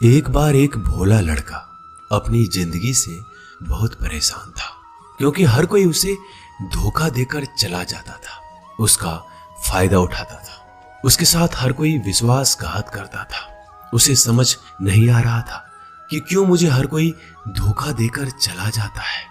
एक बार एक भोला लड़का अपनी जिंदगी से बहुत परेशान था, क्योंकि हर कोई उसे धोखा देकर चला जाता था, उसका फायदा उठाता था। उसके साथ हर कोई विश्वासघात करता था। उसे समझ नहीं आ रहा था कि क्यों मुझे हर कोई धोखा देकर चला जाता है।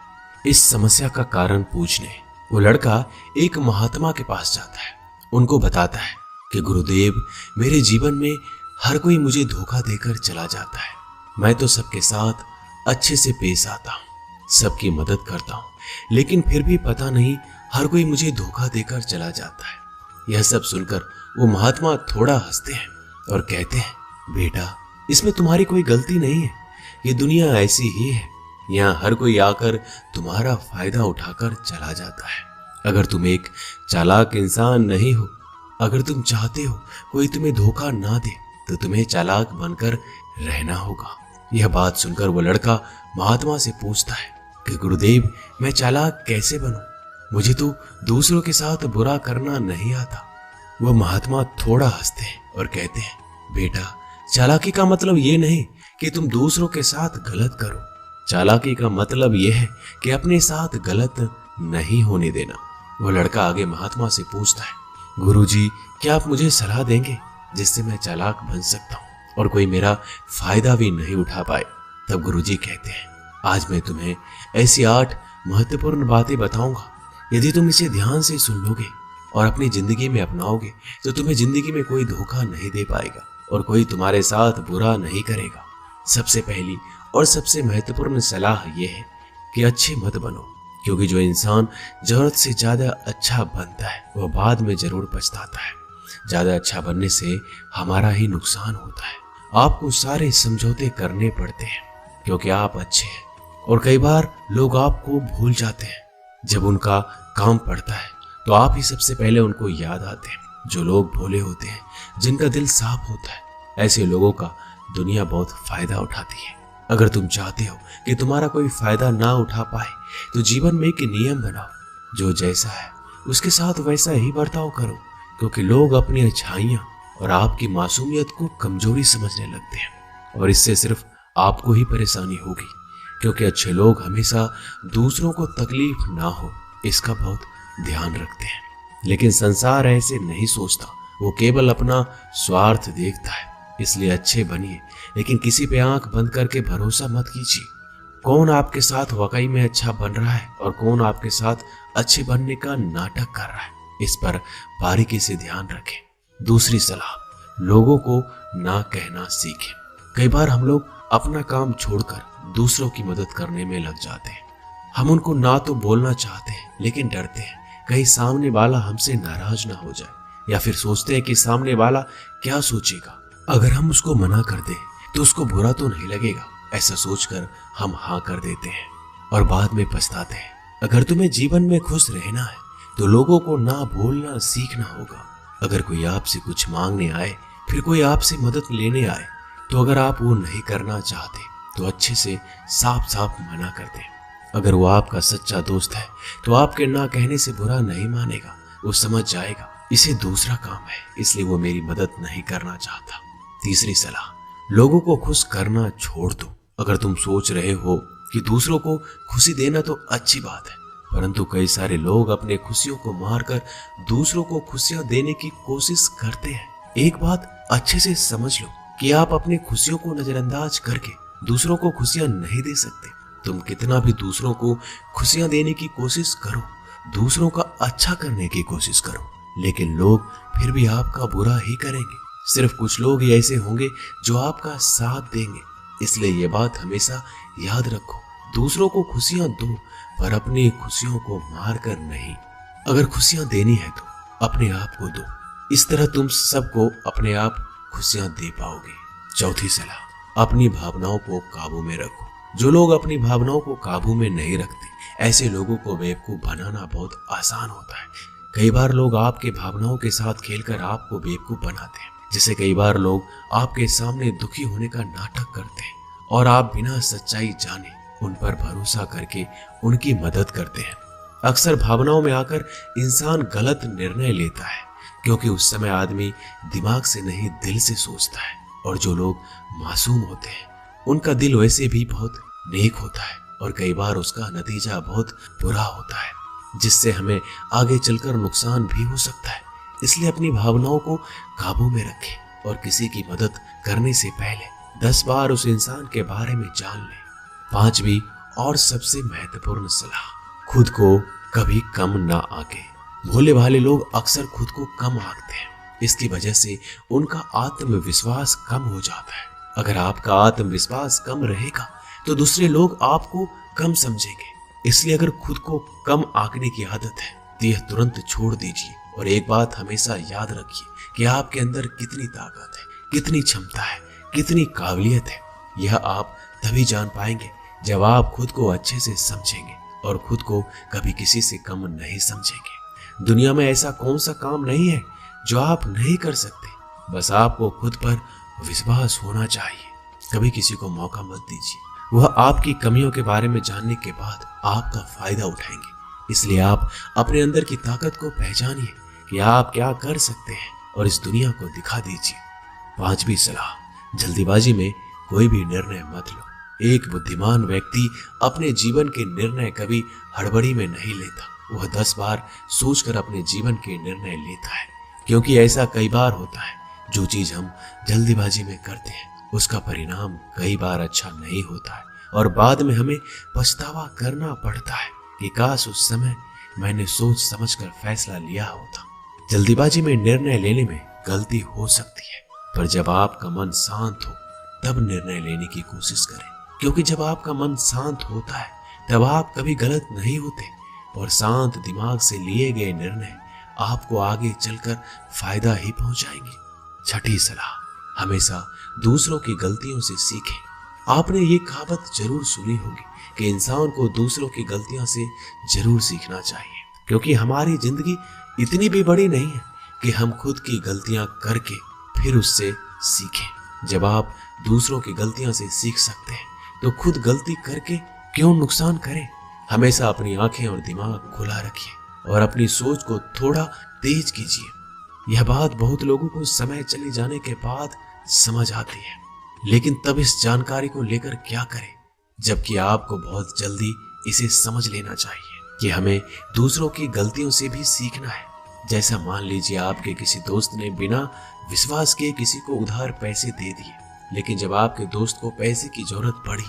इस समस्या का कारण पूछने वो लड़का एक महात्मा के पास जाता है। उनको बताता है कि गुरुदेव, मेरे जीवन में हर कोई मुझे धोखा देकर चला जाता है। मैं तो सबके साथ अच्छे से पेश आता हूँ, सबकी मदद करता हूँ, लेकिन फिर भी पता नहीं हर कोई मुझे धोखा देकर चला जाता है। यह सब सुनकर वो महात्मा थोड़ा हंसते हैं और कहते हैं, बेटा, इसमें तुम्हारी कोई गलती नहीं है। ये दुनिया ऐसी ही है, यहाँ हर कोई आकर तुम्हारा फायदा उठाकर चला जाता है। अगर तुम एक चालाक इंसान नहीं हो, अगर तुम चाहते हो कोई तुम्हें धोखा ना दे, तो तुम्हें चालाक बनकर रहना होगा। यह बात सुनकर वो लड़का महात्मा से पूछता है कि गुरुदेव, मैं चालाक कैसे बनूं? मुझे तो दूसरों के साथ बुरा करना नहीं आता। वो महात्मा थोड़ा हंसते हैं और कहते हैं, बेटा, चालाकी का मतलब ये नहीं कि तुम दूसरों के साथ गलत करो। चालाकी का मतलब यह है कि अपने साथ गलत नहीं होने देना। वो लड़का आगे महात्मा से पूछता है, गुरुजी, क्या आप मुझे सलाह देंगे जिससे मैं चालाक बन सकता हूँ और कोई मेरा फायदा भी नहीं उठा पाए? तब गुरुजी कहते हैं, आज मैं तुम्हें ऐसी 8 महत्वपूर्ण बातें बताऊंगा। यदि तुम इसे ध्यान से सुन लोगे और अपनी जिंदगी में अपनाओगे, तो तुम्हें जिंदगी में कोई धोखा नहीं दे पाएगा और कोई तुम्हारे साथ बुरा नहीं करेगा। सबसे पहली और सबसे महत्वपूर्ण सलाह यह है कि अच्छे मत बनो, क्योंकि जो इंसान जरूरत से ज्यादा अच्छा बनता है वह बाद में जरूर पछताता है। ज्यादा अच्छा बनने से हमारा ही नुकसान होता है। आपको सारे समझौते करने पड़ते हैं क्योंकि आप अच्छे हैं, और कई बार लोग आपको भूल जाते हैं। जब उनका काम पड़ता है तो आप ही सबसे पहले उनको याद आते हैं। जो लोग भोले होते हैं, जिनका दिल साफ होता है, ऐसे लोगों का दुनिया बहुत फायदा उठाती है। अगर तुम चाहते हो कि तुम्हारा कोई फायदा ना उठा पाए, तो जीवन में एक नियम बनाओ, जो जैसा है उसके साथ वैसा ही बर्ताव करो, क्योंकि लोग अपनी अच्छाइयां और आपकी मासूमियत को कमजोरी समझने लगते हैं, और इससे सिर्फ आपको ही परेशानी होगी, क्योंकि अच्छे लोग हमेशा दूसरों को तकलीफ ना हो इसका बहुत ध्यान रखते हैं। लेकिन संसार ऐसे नहीं सोचता, वो केवल अपना स्वार्थ देखता है। इसलिए अच्छे बनिए, लेकिन किसी पे आंख बंद करके भरोसा मत कीजिए। कौन आपके साथ वाकई में अच्छा बन रहा है और कौन आपके साथ अच्छे बनने का नाटक कर रहा है, इस पर बारीकी से ध्यान रखें। दूसरी सलाह, लोगों को ना कहना सीखें। कई बार हम लोग अपना काम छोड़कर दूसरों की मदद करने में लग जाते हैं। हम उनको ना तो बोलना चाहते हैं, लेकिन डरते हैं कहीं सामने वाला हमसे नाराज ना हो जाए, या फिर सोचते हैं कि सामने वाला क्या सोचेगा। अगर हम उसको मना कर दें तो उसको बुरा तो नहीं लगेगा। ऐसा सोचकर हम हाँ कर देते हैं और बाद में पछताते हैं। अगर तुम्हें जीवन में खुश रहना है तो लोगों को ना बोलना सीखना होगा। अगर कोई आपसे कुछ मांगने आए, फिर कोई आपसे मदद लेने आए, तो अगर आप वो नहीं करना चाहते तो अच्छे से साफ साफ मना कर दें। अगर वो आपका सच्चा दोस्त है तो आपके ना कहने से बुरा नहीं मानेगा। वो समझ जाएगा इसे दूसरा काम है, इसलिए वो मेरी मदद नहीं करना चाहता। तीसरी सलाह, लोगों को खुश करना छोड़ दो। अगर तुम सोच रहे हो कि दूसरों को खुशी देना तो अच्छी बात है, परंतु कई सारे लोग अपने खुशियों को मारकर दूसरों को खुशियां देने की कोशिश करते हैं। एक बात अच्छे से समझ लो कि आप अपनी खुशियों को नजरअंदाज करके दूसरों को खुशियां नहीं दे सकते। तुम कितना भी दूसरों को खुशियां देने की कोशिश करो, दूसरों का अच्छा करने की कोशिश करो, लेकिन लोग फिर भी आपका बुरा ही करेंगे। सिर्फ कुछ लोग ही ऐसे होंगे जो आपका साथ देंगे। इसलिए ये बात हमेशा याद रखो, दूसरों को खुशियां दो, पर अपनी खुशियों को मार कर नहीं। अगर खुशियां देनी है तो अपने आप को दो, इस तरह तुम सबको अपने आप खुशियां दे पाओगे। चौथी सलाह, अपनी भावनाओं को काबू में रखो। जो लोग अपनी भावनाओं को काबू में नहीं रखते, ऐसे लोगों को बेवकूफ बनाना बहुत आसान होता है। कई बार लोग आपके भावनाओं के साथ खेलकर आपको बेवकूफ बनाते हैं, जिससे कई बार लोग आपके सामने दुखी होने का नाटक करते हैं और आप बिना सच्चाई जाने उन पर भरोसा करके उनकी मदद करते हैं। अक्सर भावनाओं में आकर इंसान गलत निर्णय लेता है, क्योंकि उस समय आदमी दिमाग से नहीं दिल से सोचता है और जो लोग मासूम होते हैं उनका दिल वैसे भी बहुत नेक होता है और कई बार उसका नतीजा बहुत बुरा होता है, जिससे हमें आगे चलकर नुकसान भी हो सकता है। इसलिए अपनी भावनाओं को काबू में रखें और किसी की मदद करने से पहले 10 बार उस इंसान के बारे में जान लें। 5वीं और सबसे महत्वपूर्ण सलाह, खुद को कभी कम ना आंके। भोले भाले लोग अक्सर खुद को कम आंकते हैं, इसकी वजह से उनका आत्मविश्वास कम हो जाता है। अगर आपका आत्मविश्वास कम रहेगा तो दूसरे लोग आपको कम समझेंगे। इसलिए अगर खुद को कम आंकने की आदत है तो यह तुरंत छोड़ दीजिए और एक बात हमेशा याद रखिए कि आपके अंदर कितनी ताकत है, कितनी क्षमता है, कितनी काबिलियत है। यह आप तभी जान पाएंगे जब आप खुद को अच्छे से समझेंगे और खुद को कभी किसी से कम नहीं समझेंगे। दुनिया में ऐसा कौन सा काम नहीं है जो आप नहीं कर सकते, बस आपको खुद पर विश्वास होना चाहिए। कभी किसी को मौका मत दीजिए, वह आपकी कमियों के बारे में जानने के बाद आपका फायदा उठाएंगे। इसलिए आप अपने अंदर की ताकत को पहचानिए कि आप क्या कर सकते हैं और इस दुनिया को दिखा दीजिए। 5वीं सलाह, जल्दीबाजी में कोई भी निर्णय मत लो। एक बुद्धिमान व्यक्ति अपने जीवन के निर्णय कभी हड़बड़ी में नहीं लेता, वह 10 बार सोचकर अपने जीवन के निर्णय लेता है। क्योंकि ऐसा कई बार होता है, जो चीज हम जल्दीबाजी में करते हैं उसका परिणाम कई बार अच्छा नहीं होता है और बाद में हमें पछतावा करना पड़ता है कि काश उस समय मैंने सोच समझकर फैसला लिया होता। जल्दीबाजी में निर्णय लेने में गलती हो सकती है, पर जब आपका मन शांत हो तब निर्णय लेने की कोशिश करें। क्योंकि जब आपका मन शांत होता है तब आप कभी गलत नहीं होते और शांत दिमाग से लिए गए निर्णय आपको आगे चलकर फायदा ही पहुंचाएंगे। 6ठी सलाह, हमेशा दूसरों की गलतियों से सीखें। आपने ये कहावत जरूर सुनी होगी कि इंसान को दूसरों की गलतियों से जरूर सीखना चाहिए, क्योंकि हमारी जिंदगी इतनी भी बड़ी नहीं है कि हम खुद की गलतियां करके फिर उससे सीखें। जब आप दूसरों की गलतियों से सीख सकते हैं तो खुद गलती करके क्यों नुकसान करें। हमेशा अपनी आंखें और दिमाग खुला रखिए और अपनी सोच को थोड़ा तेज कीजिए। यह बात बहुत लोगों को समय चले जाने के बाद समझ आती है, लेकिन तब इस जानकारी को लेकर क्या करें, जबकि आपको बहुत जल्दी इसे समझ लेना चाहिए कि हमें दूसरों की गलतियों से भी सीखना है। जैसा मान लीजिए आपके किसी दोस्त ने बिना विश्वास किए किसी को उधार पैसे दे दिए, लेकिन जब आपके दोस्त को पैसे की जरूरत पड़ी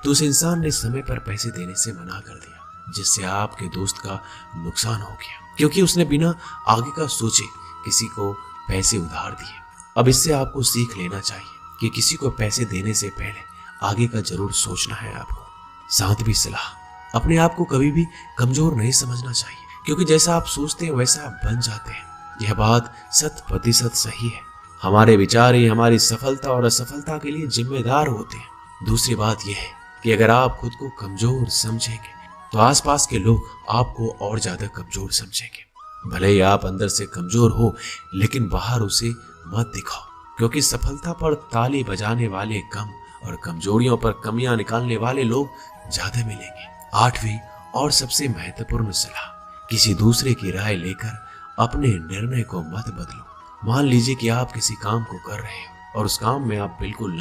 तो उस इंसान ने समय पर पैसे देने से मना कर दिया, जिससे आपके दोस्त का नुकसान हो गया, क्योंकि उसने बिना आगे का सोचे किसी को पैसे उधार दिए। अब इससे आपको सीख लेना चाहिए कि किसी को पैसे देने से पहले आगे का जरूर सोचना है आपको। 7वीं सलाह, अपने आप को कभी भी कमजोर नहीं समझना चाहिए, क्योंकि जैसा आप सोचते हैं वैसा आप बन जाते हैं। यह बात 100% सही है। हमारे विचार ही हमारी सफलता और असफलता के लिए जिम्मेदार होते हैं। दूसरी बात यह है कि अगर आप खुद को कमजोर समझेंगे तो आसपास के लोग आपको और ज्यादा कमजोर समझेंगे। भले ही आप अंदर से कमजोर हो, लेकिन बाहर उसे मत दिखाओ, क्योंकि सफलता पर ताली बजाने वाले कम और कमजोरियों पर कमियां निकालने वाले लोग ज्यादा मिलेंगे। 8वीं और सबसे महत्वपूर्ण सलाह, किसी दूसरे की राय लेकर अपने निर्णय को मत बदलो। मान लीजिए कि आप किसी काम को कर रहे हो और उस काम में आप बिल्कुल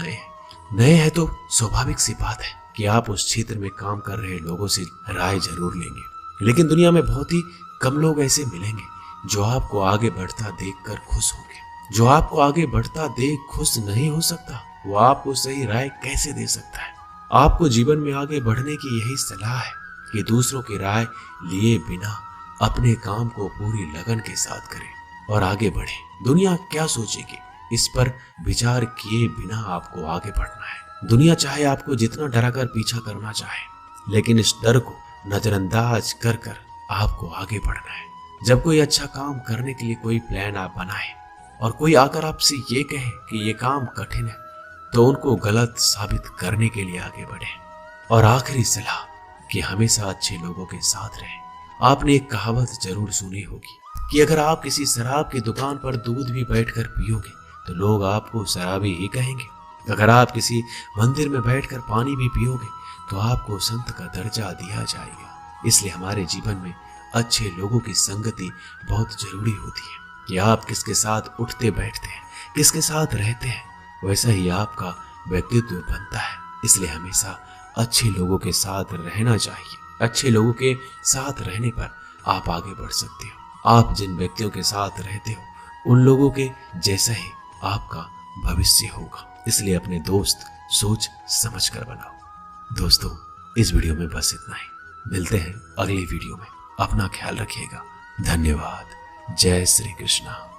नए हैं तो स्वाभाविक सी बात है कि आप उस क्षेत्र में काम कर रहे लोगों से राय जरूर लेंगे। लेकिन दुनिया में बहुत ही कम लोग ऐसे मिलेंगे जो आपको आगे बढ़ता देखकर खुश होंगे। जो आपको आगे बढ़ता देख खुश नहीं हो सकता, वो आपको सही राय कैसे दे सकता है। आपको जीवन में आगे बढ़ने की यही सलाह है कि दूसरों की राय लिए बिना अपने काम को पूरी लगन के साथ करें और आगे बढ़े। दुनिया क्या सोचेगी, इस पर विचार किए बिना आपको आगे बढ़ना है। दुनिया चाहे आपको जितना डराकर पीछा करना चाहे, लेकिन इस डर को नजरअंदाज कर कर आपको आगे बढ़ना है। जब कोई अच्छा काम करने के लिए कोई प्लान आप बनाए और कोई आकर आपसे ये कहे कि ये काम कठिन है, तो उनको गलत साबित करने के लिए आगे बढ़े। और आखिरी सलाह कि हमेशा अच्छे लोगों के साथ रहें। आपने एक कहावत जरूर सुनी होगी कि अगर आप किसी शराब की दुकान पर दूध भी बैठकर पियोगे तो लोग आपको शराबी ही कहेंगे। अगर आप किसी मंदिर में बैठकर पानी भी पियोगे तो आपको संत का दर्जा दिया जाएगा। इसलिए हमारे जीवन में अच्छे लोगों की संगति बहुत जरूरी होती है कि आप किसके साथ उठते बैठते हैं, किसके साथ रहते हैं, वैसा ही आपका व्यक्तित्व बनता है। इसलिए हमेशा अच्छे लोगों के साथ रहना चाहिए। अच्छे लोगों के साथ रहने पर आप आगे बढ़ सकते हो। आप जिन व्यक्तियों के साथ रहते हो उन लोगों के जैसा ही आपका भविष्य होगा। इसलिए अपने दोस्त सोच समझ कर बनाओ। दोस्तों, इस वीडियो में बस इतना ही। मिलते हैं अगली वीडियो में। अपना ख्याल रखिएगा। धन्यवाद। जय श्री कृष्णा।